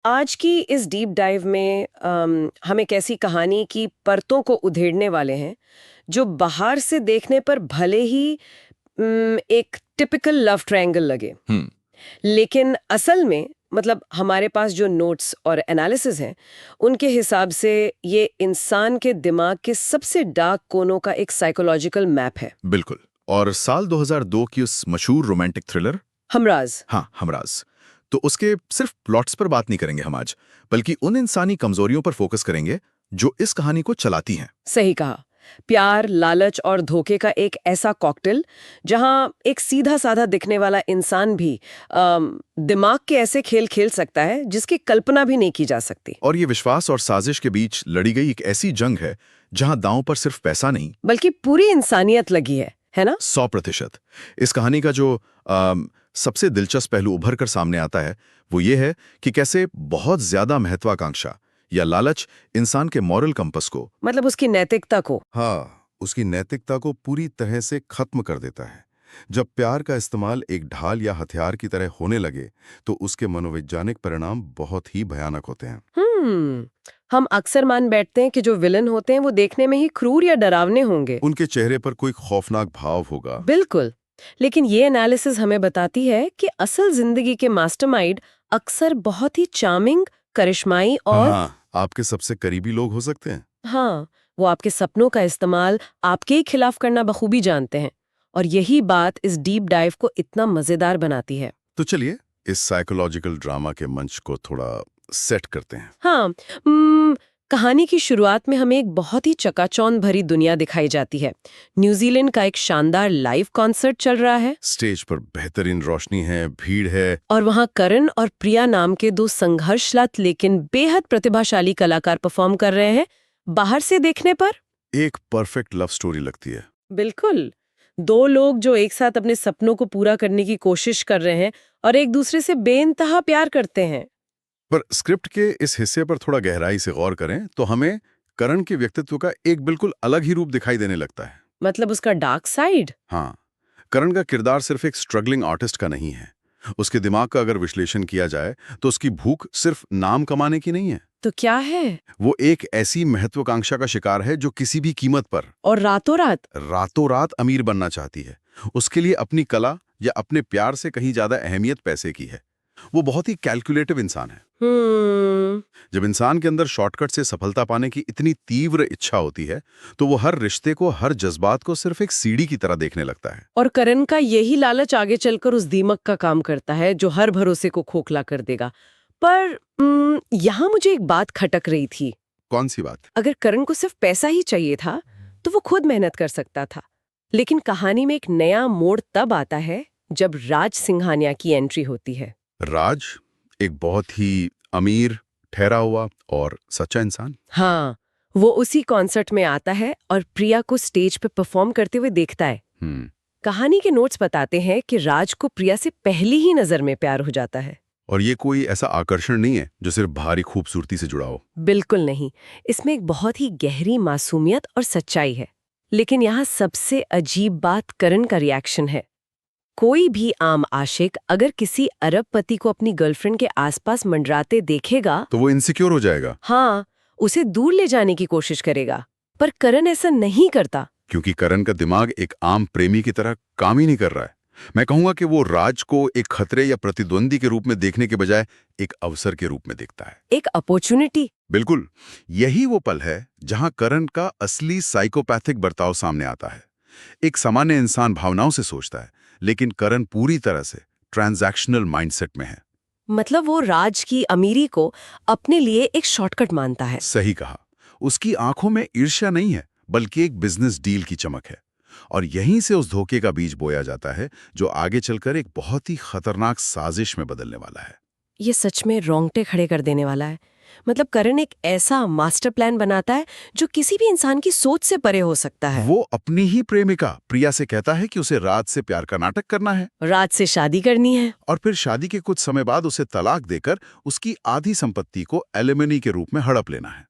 आज की इस डीप डाइव में हम एक ऐसी कहानी की परतों को उधेड़ने वाले हैं जो बाहर से देखने पर भले ही एक टिपिकल लव ट्रायंगल लगे, हम्म। लेकिन असल में मतलब हमारे पास जो नोट्स और एनालिसिस हैं उनके हिसाब से ये इंसान के दिमाग के सबसे डार्क कोनों का एक साइकोलॉजिकल मैप है। बिल्कुल। और साल 2002 की उस मशहूर रोमांटिक थ्रिलर हमराज। हाँ हमराज, तो उसके सिर्फ प्लॉट्स पर बात नहीं करेंगे हम आज, बल्कि उन इंसानी कमजोरियों पर फोकस करेंगे जो इस कहानी को चलाती हैं। सही कहा। प्यार, लालच और धोखे का एक ऐसा कॉकटेल जहां एक सीधा साधा दिखने वाला इंसान भी दिमाग के ऐसे खेल खेल सकता है जिसकी कल्पना भी नहीं की जा सकती। और ये विश्वास और साजिश के बीच लड़ी गई एक ऐसी जंग है जहां दांव पर सिर्फ पैसा नहीं बल्कि पूरी इंसानियत लगी है ना? 100%। इस कहानी का जो सबसे दिलचस्प पहलू उभर कर सामने आता है वो ये है कि कैसे बहुत ज्यादा महत्वाकांक्षा या लालच इंसान के मॉरल कंपस को, मतलब उसकी नैतिकता को। हाँ, उसकी नैतिकता को पूरी तरह से खत्म कर देता है। जब प्यार का इस्तेमाल एक ढाल या हथियार की तरह होने लगे तो उसके मनोवैज्ञानिक परिणाम बहुत ही भयानक होते हैं। हम अक्सर मान बैठते हैं कि जो विलन होते हैं वो देखने में ही क्रूर या डरावने होंगे। उनके चेहरे पर कोई खौफनाक भाव होगा। बिल्कुल। लेकिन ये एनालिसिस हमें बताती है कि असल जिंदगी के मास्टरमाइंड अक्सर बहुत ही चार्मिंग, करिश्माई और हाँ, आपके सबसे करीबी लोग हो सकते हैं। हाँ, वो आपके सपनों का इस्तेमाल आपके ही खिलाफ करना बखूबी जानते हैं। और यही बात इस डीप डाइव को इतना मजेदार बनाती है। तो चलिए इस साइकोलॉजिकल ड्रामा के मंच को थोड़ा सेट करते हैं। हाँ, कहानी की शुरुआत में हमें एक बहुत ही चकाचौंध भरी दुनिया दिखाई जाती है। न्यूजीलैंड का एक शानदार लाइव कॉन्सर्ट चल रहा है। स्टेज पर बेहतरीन रोशनी है, भीड़ है। और वहाँ करण और प्रिया नाम के दो संघर्षरत लेकिन बेहद प्रतिभाशाली कलाकार परफॉर्म कर रहे हैं। बाहर से देखने पर एक परफेक्ट लव स्टोरी लगती है। बिल्कुल, दो लोग जो एक साथ अपने सपनों को पूरा करने की कोशिश कर रहे हैं और एक दूसरे से बेइंतहा प्यार करते हैं। पर स्क्रिप्ट के इस हिस्से पर थोड़ा गहराई से गौर करें तो हमें करण के व्यक्तित्व का एक बिल्कुल अलग ही रूप दिखाई देने लगता है। मतलब उसका डार्क साइड। हाँ, करण का किरदार सिर्फ एक स्ट्रगलिंग आर्टिस्ट का नहीं है। उसके दिमाग का अगर विश्लेषण किया जाए तो उसकी भूख सिर्फ नाम कमाने की नहीं है। तो क्या है? वो एक ऐसी महत्वाकांक्षा का शिकार है जो किसी भी कीमत पर और रातों रात अमीर बनना चाहती है। उसके लिए अपनी कला या अपने प्यार से कहीं ज्यादा अहमियत पैसे की है। वो बहुत ही कैलकुलेटिव इंसान है। जब इंसान के अंदर शॉर्टकट से सफलता पाने की इतनी तीव्र इच्छा होती है तो वो हर रिश्ते को, हर जज्बात को सिर्फ एक सीढ़ी की तरह देखने लगता है। और करण का यही लालच आगे चलकर उस दीमक का काम करता है जो हर भरोसे को खोखला कर देगा। पर यहाँ मुझे एक बात खटक रही थी। कौन सी बात? अगर करण को सिर्फ पैसा ही चाहिए था तो वो खुद मेहनत कर सकता था। लेकिन कहानी में एक नया मोड़ तब आता है जब राज सिंघानिया की एंट्री होती है। राज एक बहुत ही अमीर, ठहरा हुआ और सच्चा इंसान। हाँ, वो उसी कॉन्सर्ट में आता है और प्रिया को स्टेज पे परफॉर्म करते हुए देखता है। कहानी के नोट्स बताते हैं कि राज को प्रिया से पहली ही नजर में प्यार हो जाता है। और ये कोई ऐसा आकर्षण नहीं है जो सिर्फ भारी खूबसूरती से जुड़ा हो। बिल्कुल नहीं, इसमें एक बहुत ही गहरी मासूमियत और सच्चाई है। लेकिन यहाँ सबसे अजीब बात करण का रिएक्शन है। कोई भी आम आशिक अगर किसी अरबपति को अपनी गर्लफ्रेंड के आसपास मंडराते देखेगा तो वो इनसिक्योर हो जाएगा। हाँ, उसे दूर ले जाने की कोशिश करेगा। पर करण ऐसा नहीं करता। क्योंकि करण का दिमाग एक आम प्रेमी की तरह काम ही नहीं कर रहा है। मैं कहूंगा कि वो राज को एक खतरे या प्रतिद्वंदी के रूप में देखने के बजाय एक अवसर के रूप में देखता है। एक अपॉर्चुनिटी। बिल्कुल, यही वो पल है जहां करण का असली साइकोपैथिक बर्ताव सामने आता है। एक सामान्य इंसान भावनाओं से सोचता है, लेकिन करण पूरी तरह से ट्रांजैक्शनल माइंडसेट में है। मतलब वो राज की अमीरी को अपने लिए एक शॉर्टकट मानता है। सही कहा। उसकी आंखों में ईर्ष्या नहीं है, बल्कि एक बिजनेस डील की चमक है। और यहीं से उस धोखे का बीज बोया जाता है जो आगे चलकर एक बहुत ही खतरनाक साजिश में बदलने वाला है। ये सच में रोंगटे खड़े कर देने वाला है। मतलब करण एक ऐसा मास्टर प्लान बनाता है जो किसी भी इंसान की सोच से परे हो सकता है। वो अपनी ही प्रेमिका प्रिया से कहता है कि उसे राज से प्यार का नाटक करना है, राज से शादी करनी है, और फिर शादी के कुछ समय बाद उसे तलाक देकर उसकी आधी संपत्ति को एलिमनी के रूप में हड़प लेना है।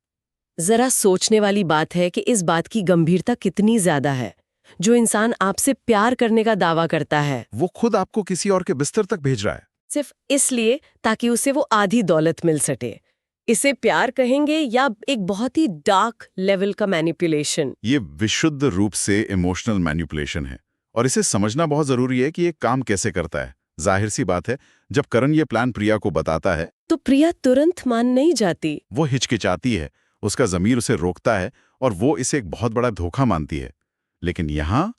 जरा सोचने वाली बात है कि इस बात की गंभीरता कितनी ज्यादा है। जो इंसान आपसे प्यार करने का दावा करता है वो खुद आपको किसी और के बिस्तर तक भेज रहा है। सिर्फ इसलिए ताकि उसे वो आधी दौलत मिल सके। इसे प्यार कहेंगे या एक बहुत ही डार्क लेवल का मैनिपुलेशन? ये विशुद्ध रूप से इमोशनल मैनिपुलेशन है और इसे समझना बहुत जरूरी है कि ये काम कैसे करता है। जाहिर सी बात है, जब करण ये प्लान प्रिया को बताता है तो प्रिया तुरंत मान नहीं जाती। वो हिचकिचाती है, उसका ज़मीर उसे रोकता है और वो इसे एक बहुत बड़ा धोखा मानती है। लेकिन यहाँ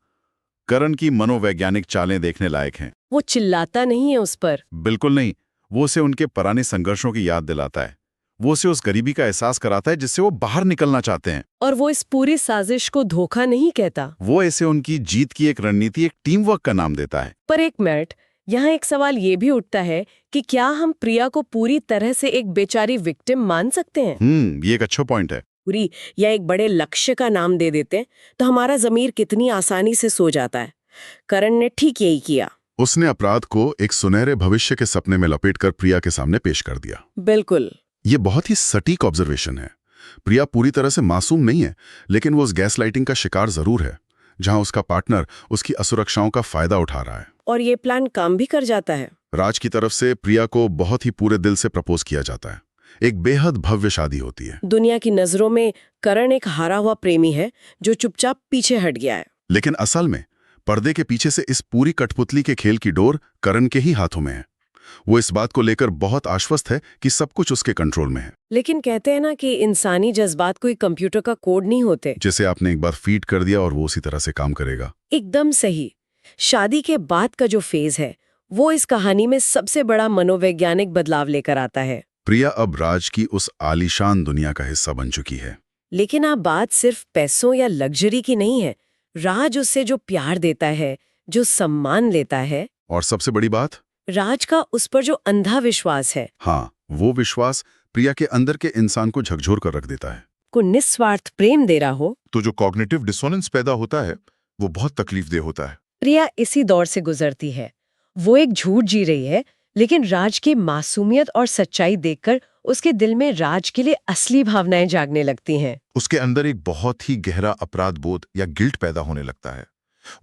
करण की मनोवैज्ञानिक चालें देखने लायक हैं। वो चिल्लाता नहीं है उस पर। बिल्कुल नहीं, वो उसे उनके पुराने संघर्षों की याद दिलाता है। वो उसे उस गरीबी का एहसास कराता है जिससे वो बाहर निकलना चाहते हैं। और वो इस पूरी साजिश को धोखा नहीं कहता। वो इसे उनकी जीत की एक रणनीति, एक टीम वर्क का नाम देता है। पर एक मिनट, यहाँ एक सवाल ये भी उठता है कि क्या हम प्रिया को पूरी तरह से एक बेचारी विक्टिम मान सकते हैं? ये एक अच्छा पॉइंट है। पूरी या एक बड़े लक्ष्य का नाम दे देते हैं तो हमारा ज़मीर कितनी आसानी से सो जाता है। करण ने ठीक यही किया। उसने अपराध को एक सुनहरे भविष्य के सपने में लपेटकर प्रिया के सामने पेश कर दिया। बिल्कुल। ये बहुत ही सटीक ऑब्जर्वेशन है। प्रिया पूरी तरह से मासूम नहीं है, लेकिन वो उस गैस लाइटिंग का शिकार जरूर है, जहां उसका पार्टनर उसकी असुरक्षाओं का फायदा उठा रहा है। और ये प्लान काम भी कर जाता है। राज की तरफ से प्रिया को बहुत ही पूरे दिल से प्रपोज किया जाता है। एक बेहद भव्य शादी होती है। दुनिया की नजरों में करण एक हारा हुआ प्रेमी है जो चुपचाप पीछे हट गया है। लेकिन असल में पर्दे के पीछे से इस पूरी कठपुतली के खेल की डोर करण के ही हाथों में है। वो इस बात को लेकर बहुत आश्वस्त है कि सब कुछ उसके कंट्रोल में है। लेकिन कहते हैं ना कि इंसानी जज्बात कोई कंप्यूटर का कोड नहीं होते। जैसे आपने एक बार फीड कर दिया और वो उसी तरह से काम करेगा। एकदम सही। शादी के बाद का जो फेज है वो इस कहानी में सबसे बड़ा मनोवैज्ञानिक बदलाव लेकर आता है। प्रिया अब राज की उस आलीशान दुनिया का हिस्सा बन चुकी है। लेकिन अब बात सिर्फ पैसों या लग्जरी की नहीं है। राज उससे जो प्यार देता है, जो सम्मान लेता है, और सबसे बड़ी बात, राज का उस पर जो अंधा विश्वास है। हाँ, वो विश्वास प्रिया के अंदर के इंसान को झकझोर कर रख देता है। को निस्वार्थ प्रेम दे रहा हो तो जो कॉग्निटिव डिसोनेंस पैदा होता है वो बहुत तकलीफदेह होता है। प्रिया इसी दौर से गुजरती है। वो एक झूठ जी रही है, लेकिन राज की मासूमियत और सच्चाई देखकर उसके दिल में राज के लिए असली भावनाएं जागने लगती हैं। उसके अंदर एक बहुत ही गहरा अपराध बोध या गिल्ट पैदा होने लगता है।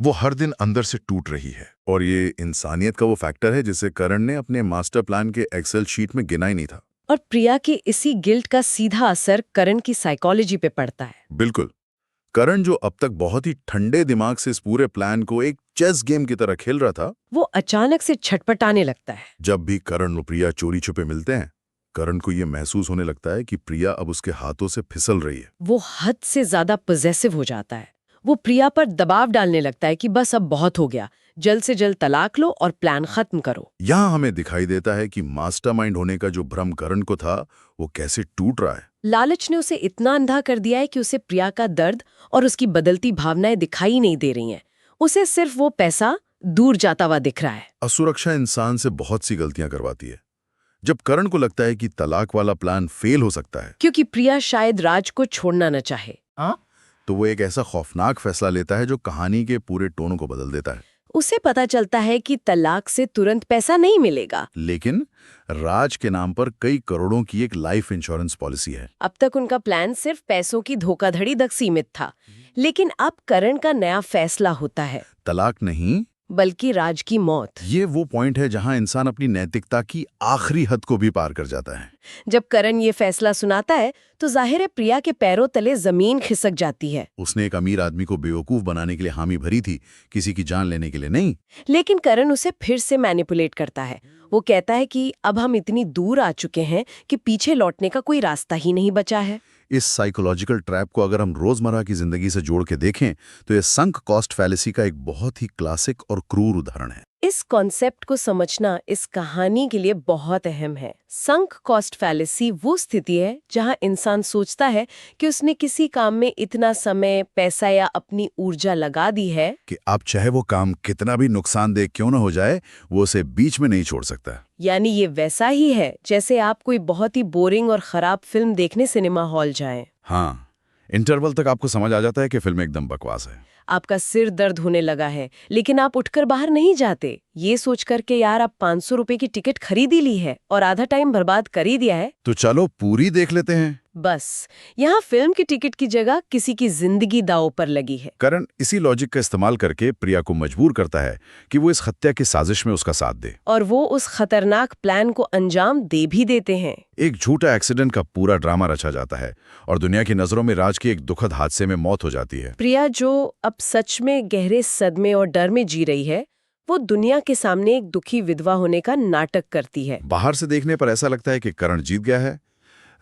वो हर दिन अंदर से टूट रही है। और ये इंसानियत का वो फैक्टर है जिसे करण ने अपने मास्टर प्लान के एक्सेल शीट में गिना ही नहीं था। और प्रिया के इसी गिल्ट का सीधा असर करण की साइकोलॉजी पे पड़ता है। बिल्कुल। करण जो अब तक बहुत ही ठंडे दिमाग से इस पूरे प्लान को एक चेस गेम की तरह खेल रहा था, वो अचानक से छटपटाने लगता है। जब भी करण और प्रिया चोरी छुपे मिलते हैं, करण को ये महसूस होने लगता है कि प्रिया अब उसके हाथों से फिसल रही है। वो हद से ज्यादा पॉसेसिव हो जाता है। वो प्रिया पर दबाव डालने लगता है कि बस अब बहुत हो गया, जल्द से जल्द तलाक लो और प्लान खत्म करो। यहाँ हमें दिखाई देता है कि मास्टरमाइंड होने का जो भ्रम करण को था, वो कैसे टूट रहा है। लालच ने उसे इतना अंधा कर दिया है कि उसे प्रिया का दर्द और उसकी बदलती भावनाएं दिखाई नहीं दे रही हैं। उसे सिर्फ वो पैसा दूर जाता हुआ दिख रहा है। असुरक्षा इंसान से बहुत सी गलतियां करवाती है। जब करण को लगता है कि तलाक वाला प्लान फेल हो सकता है, क्योंकि प्रिया शायद राज को छोड़ना न चाहे, तो वो एक ऐसा खौफनाक फैसला लेता है जो कहानी के पूरे टोन को बदल देता है। उसे पता चलता है कि तलाक से तुरंत पैसा नहीं मिलेगा, लेकिन राज के नाम पर कई करोड़ों की एक लाइफ इंश्योरेंस पॉलिसी है। अब तक उनका प्लान सिर्फ पैसों की धोखाधड़ी तक सीमित था, लेकिन अब करण का नया फैसला होता है, तलाक नहीं बल्कि राज की मौत। ये वो पॉइंट है जहां इंसान अपनी नैतिकता की आखिरी हद को भी पार कर जाता है। जब करण ये फैसला सुनाता है तो जाहिर है प्रिया के पैरों तले जमीन खिसक जाती है। उसने एक अमीर आदमी को बेवकूफ बनाने के लिए हामी भरी थी, किसी की जान लेने के लिए नहीं। लेकिन करण उसे फिर से मैनिपुलेट करता है। वो कहता है कि अब हम इतनी दूर आ चुके हैं कि पीछे लौटने का कोई रास्ता ही नहीं बचा है। इस साइकोलॉजिकल ट्रैप को अगर हम रोजमर्रा की जिंदगी से जोड़ के देखें तो यह संक कॉस्ट फैलेसी का एक बहुत ही क्लासिक और क्रूर उदाहरण है। इस कॉन्सेप्ट को समझना इस कहानी के लिए बहुत अहम है। संक कॉस्ट फैलेसी वो स्थिति है जहां इंसान सोचता है कि उसने किसी काम में इतना समय, पैसा या अपनी ऊर्जा लगा दी है कि अब चाहे वो काम कितना भी नुकसानदेह क्यों ना हो जाए, वो उसे बीच में नहीं छोड़ सकता। यानी ये वैसा ही है जैसे आप कोई बहुत ही बोरिंग और खराब फिल्म देखने सिनेमा हॉल जाएं। हाँ, इंटरवल तक आपको समझ आ जाता है कि फिल्म एकदम बकवास है। आपका सिर दर्द होने लगा है, लेकिन आप उठकर बाहर नहीं जाते, ये सोच करके यार आप 500 रुपए की टिकट खरीद ही ली है और आधा टाइम बर्बाद कर ही दिया है। तो चलो पूरी देख लेते हैं। बस यहाँ फिल्म की टिकट की जगह किसी की जिंदगी दांव पर लगी है। करण इसी लॉजिक का इस्तेमाल करके प्रिया को मजबूर करता है कि वो इस हत्या की साजिश में उसका साथ दे, और वो उस खतरनाक प्लान को अंजाम दे भी देते हैं। एक झूठा एक्सीडेंट का पूरा ड्रामा रचा जाता है और दुनिया की नजरों में राज की एक दुखद हादसे में मौत हो जाती है। प्रिया जो अब सच में गहरे सदमे और डर में जी रही है, वो दुनिया के सामने एक दुखी विधवा होने का नाटक करती है। बाहर से देखने पर ऐसा लगता है कि करण जीत गया है,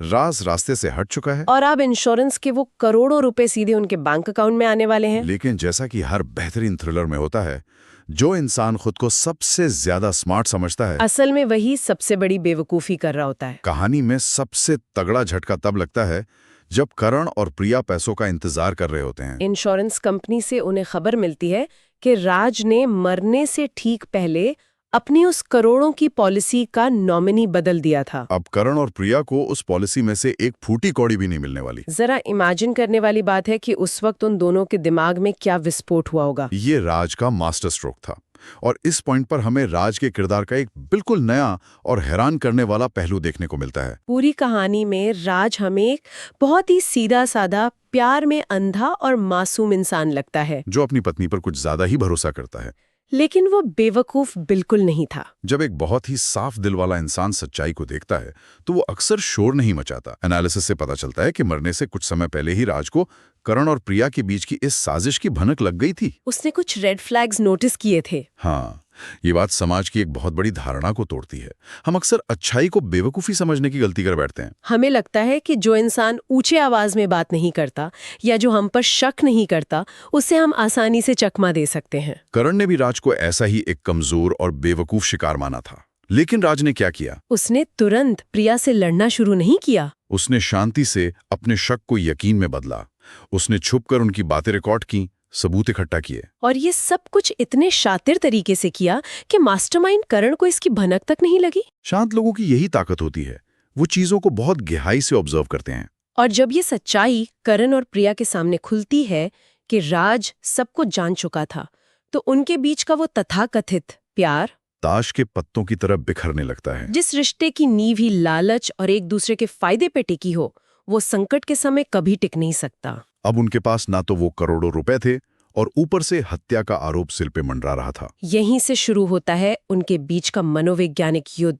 राज रास्ते से हट चुका है और अब इंश्योरेंस के वो करोड़ों रुपए सीधे उनके बैंक अकाउंट में आने वाले हैं। लेकिन जैसा कि हर बेहतरीन थ्रिलर में होता है, जो इंसान खुद को सबसे ज्यादा स्मार्ट समझता है, असल में वही सबसे बड़ी बेवकूफी कर रहा होता है। कहानी में सबसे तगड़ा झटका तब लगता है जब करण और प्रिया पैसों का इंतजार कर रहे होते हैं। इंश्योरेंस कंपनी से उन्हें खबर मिलती है कि राज ने मरने से ठीक पहले अपनी उस करोड़ों की पॉलिसी का नॉमिनी बदल दिया था। अब करण और प्रिया को उस पॉलिसी में से एक फूटी कौड़ी भी नहीं मिलने वाली। जरा इमेजिन करने वाली बात है कि उस वक्त उन दोनों के दिमाग में क्या विस्फोट हुआ होगा। ये राज का मास्टर स्ट्रोक था और इस पॉइंट पर हमें राज के किरदार का एक बिल्कुल नया और हैरान करने वाला पहलू देखने को मिलता है। पूरी कहानी में राज हमें एक बहुत ही सीधा साधा, प्यार में अंधा और मासूम इंसान लगता है, जो अपनी पत्नी पर कुछ ज्यादा ही भरोसा करता है। लेकिन वो बेवकूफ बिल्कुल नहीं था। जब एक बहुत ही साफ दिल वाला इंसान सच्चाई को देखता है तो वो अक्सर शोर नहीं मचाता। एनालिसिस से पता चलता है कि मरने से कुछ समय पहले ही राज को करण और प्रिया के बीच की इस साजिश की भनक लग गई थी। उसने कुछ रेड फ्लैग्स नोटिस किए थे। हाँ, ये बात समाज की एक बहुत बड़ी धारणा को तोड़ती है। हम अक्सर अच्छाई को बेवकूफ़ी समझने की गलती कर बैठते हैं। हमें लगता है कि जो इंसान ऊंचे आवाज में बात नहीं करता या जो हम पर शक नहीं करता, उससे हम आसानी से चकमा दे सकते हैं। करण ने भी राज को ऐसा ही एक कमजोर और बेवकूफ शिकार माना था। लेकिन राज ने क्या किया? उसने तुरंत प्रिया से लड़ना शुरू नहीं किया। उसने शांति से अपने शक को यकीन में बदला। उसने छुपकर उनकी बातें रिकॉर्ड की, सबूत इकट्ठा किए। और ये सब कुछ इतने शातिर तरीके से किया कि मास्टरमाइंड करण को इसकी भनक तक नहीं लगी। शांत लोगों की यही ताकत होती है, वो चीजों को बहुत गहराई से ऑब्जर्व करते हैं। और जब ये सच्चाई करण और प्रिया के सामने खुलती है कि राज सब कुछ जान चुका था, तो उनके बीच का वो तथाकथित प्यार ताश के पत्तों की तरह बिखरने लगता है। जिस रिश्ते की नींव ही लालच और एक दूसरे के फायदे पे टिकी हो, वो संकट के समय कभी टिक नहीं सकता। अब उनके पास ना तो वो करोड़ों रुपए थे और ऊपर से हत्या का आरोप सिर पे मंडरा रहा था। यहीं से शुरू होता है उनके बीच का मनोवैज्ञानिक युद्ध,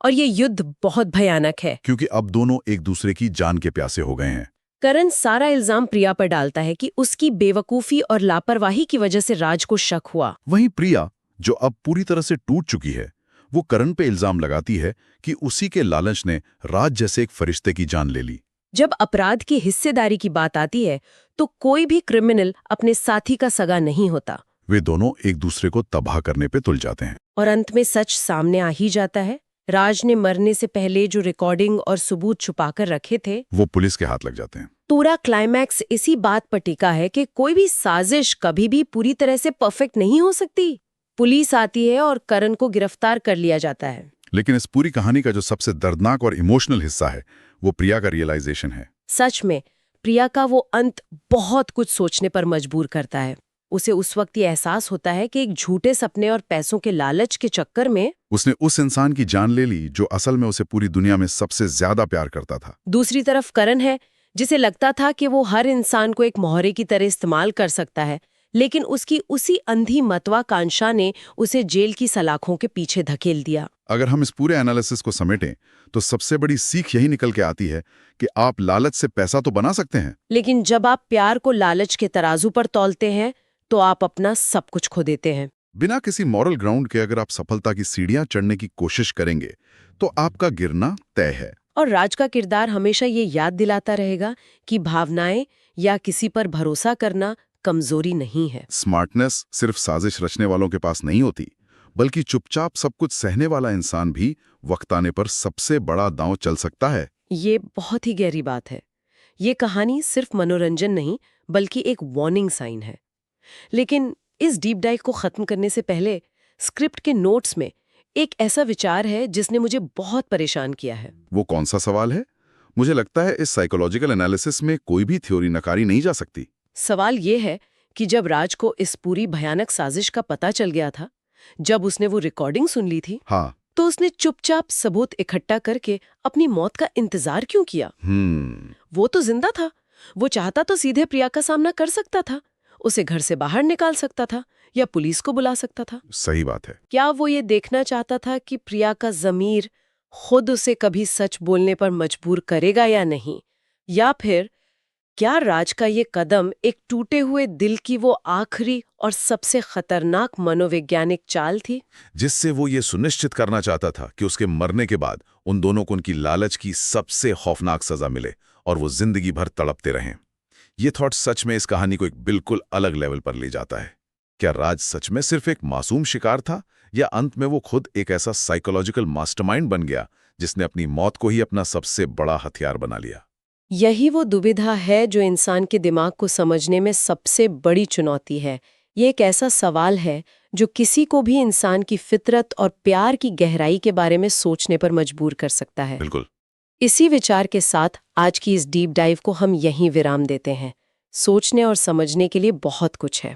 और ये युद्ध बहुत भयानक है क्योंकि अब दोनों एक दूसरे की जान के प्यासे हो गए हैं। करण सारा इल्जाम प्रिया पर डालता है कि उसकी बेवकूफी और लापरवाही की वजह से राज को शक हुआ। वहीं प्रिया, जो अब पूरी तरह से टूट चुकी है, वो करण पे इल्जाम लगाती है कि उसी के लालच ने राज जैसे एक फरिश्ते की जान ले ली। जब अपराध की हिस्सेदारी की बात आती है तो कोई भी क्रिमिनल अपने साथी का सगा नहीं होता। वे दोनों एक दूसरे को तबाह करने पे तुल जाते हैं। और अंत में सच सामने आ ही जाता है। राज ने मरने से पहले जो रिकॉर्डिंग और सबूत छुपाकर रखे थे, वो पुलिस के हाथ लग जाते हैं। पूरा क्लाइमैक्स इसी बात पर टिका है कि कोई भी साजिश कभी भी पूरी तरह से परफेक्ट नहीं हो सकती। पुलिस आती है और करण को गिरफ्तार कर लिया जाता है। लेकिन इस पूरी कहानी का जो सबसे दर्दनाक और इमोशनल हिस्सा है, वो प्रिया का रियलाइजेशन है। सच में प्रिया का वो अंत बहुत कुछ सोचने पर मजबूर करता है। उसे उस वक्त ये एहसास होता है कि एक झूठे सपने और पैसों के लालच के चक्कर में उसने उस इंसान की जान ले ली जो असल में उसे पूरी दुनिया में सबसे ज्यादा प्यार करता था। दूसरी तरफ करण है, जिसे लगता था कि वो हर इंसान को एक मोहरे की तरह इस्तेमाल कर सकता है, लेकिन उसकी उसी अंधी महत्वाकांक्षा ने उसे जेल की सलाखों के पीछे धकेल दिया। अगर हम इस पूरे एनालिसिस को समेटें तो सबसे बड़ी सीख यही निकल के आती है कि आप लालच से पैसा तो बना सकते हैं, लेकिन जब आप प्यार को लालच के तराजू पर तौलते हैं तो आप अपना सब कुछ खो देते हैं। बिना किसी मॉरल ग्राउंड के अगर आप सफलता की सीढ़ियां चढ़ने की कोशिश करेंगे तो आपका गिरना तय है। और राज का किरदार हमेशा ये याद दिलाता रहेगा कि भावनाएं या किसी पर भरोसा करना कमजोरी नहीं है। स्मार्टनेस सिर्फ साजिश रचने वालों के पास नहीं होती, बल्कि चुपचाप सब कुछ सहने वाला इंसान भी वक्त आने पर सबसे बड़ा दांव चल सकता है। ये बहुत ही गहरी बात है। ये कहानी सिर्फ मनोरंजन नहीं बल्कि एक वार्निंग साइन है। लेकिन इस डीप डाइव को खत्म करने से पहले स्क्रिप्ट के नोट्स में एक ऐसा विचार है जिसने मुझे बहुत परेशान किया है। वो कौन सा सवाल है? मुझे लगता है इस साइकोलॉजिकल एनालिसिस में कोई भी थ्योरी नकारी नहीं जा सकती। सवाल ये है कि जब राज को इस पूरी भयानक साजिश का पता चल गया था, जब उसने वो रिकॉर्डिंग सुन ली थी, हाँ। तो उसने चुपचाप सबूत इकट्ठा करके अपनी मौत का इंतजार क्यों किया? वो तो जिंदा था। वो चाहता तो सीधे प्रिया का सामना कर सकता था, उसे घर से बाहर निकाल सकता था या पुलिस को बुला सकता था। सही बात है। क्या वो ये देखना चाहता था कि प्रिया का ज़मीर खुद उसे कभी सच बोलने पर मजबूर करेगा या नहीं? या फिर क्या राज का ये कदम एक टूटे हुए दिल की वो आखिरी और सबसे खतरनाक मनोवैज्ञानिक चाल थी, जिससे वो ये सुनिश्चित करना चाहता था कि उसके मरने के बाद उन दोनों को उनकी लालच की सबसे खौफनाक सजा मिले और वो जिंदगी भर तड़पते रहें? ये थॉट सच में इस कहानी को एक बिल्कुल अलग लेवल पर ले जाता है। क्या राज सच में सिर्फ एक मासूम शिकार था, या अंत में वो खुद एक ऐसा साइकोलॉजिकल मास्टरमाइंड बन गया जिसने अपनी मौत को ही अपना सबसे बड़ा हथियार बना लिया? यही वो दुविधा है जो इंसान के दिमाग को समझने में सबसे बड़ी चुनौती है। ये एक ऐसा सवाल है जो किसी को भी इंसान की फितरत और प्यार की गहराई के बारे में सोचने पर मजबूर कर सकता है। बिल्कुल। इसी विचार के साथ आज की इस डीप डाइव को हम यहीं विराम देते हैं। सोचने और समझने के लिए बहुत कुछ है।